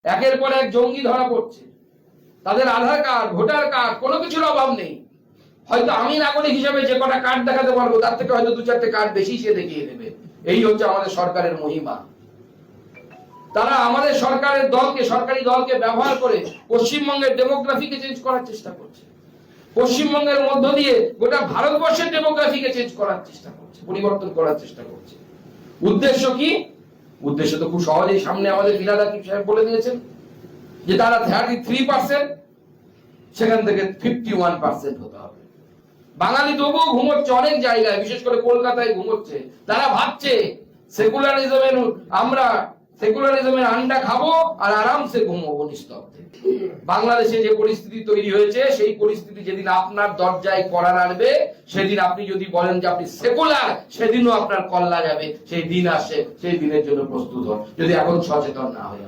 একের পর এক জঙ্গি ধরা পড়ছে, তাদের আধার কার্ড, ভোটার কার্ড, কোনো কিছুর অভাব নেই। হয়তো আমি নাগরিক হিসেবে যে কটা কার্ড দেখাতে পারবো তার থেকে হয়তো 2-4টে কার্ড বেশি সে দেখিয়ে দেবে। এই হচ্ছে আমাদের সরকারের মহিমা। তারা আমাদের সরকারের দলকে, সরকারি দলকে ব্যবহার করে পশ্চিমবঙ্গের ডেমোগ্রাফিকে চেঞ্জ করার চেষ্টা করছে। পশ্চিমবঙ্গের মধ্য দিয়ে গোটা ভারতবর্ষের ডেমোগ্রাফিকে চেঞ্জ করার চেষ্টা করছে, পরিবর্তন করার চেষ্টা করছে। উদ্দেশ্য কি? উদ্দেশ্য তো খুব সহজেই সামনে আমাদের বিলাল আকিব সাহেব বলে দিয়েছেন যে তারা 33%, সেখান থেকে 51% হতে হবে। বাঙালি তবুও ঘুমোচ্ছে অনেক জায়গায়, বিশেষ করে কলকাতায় ঘুমোচ্ছে। তারা ভাবছে সেকুলারিজমের আন্ডা খাবো আর আরামসে ঘুমোবো নিস্তব্ধে। বাংলাদেশে যে পরিস্থিতি তৈরি হয়েছে, সেই পরিস্থিতি যেদিন আপনার দরজায় কড়া নাড়বে, সেদিন আপনি যদি বলেন যে আপনি সেকুলার, সেদিনও আপনার কল্লা যাবে। সেই দিন আসে, সেই দিনের জন্য প্রস্তুত হন, যদি এখন সচেতন না হয়ে।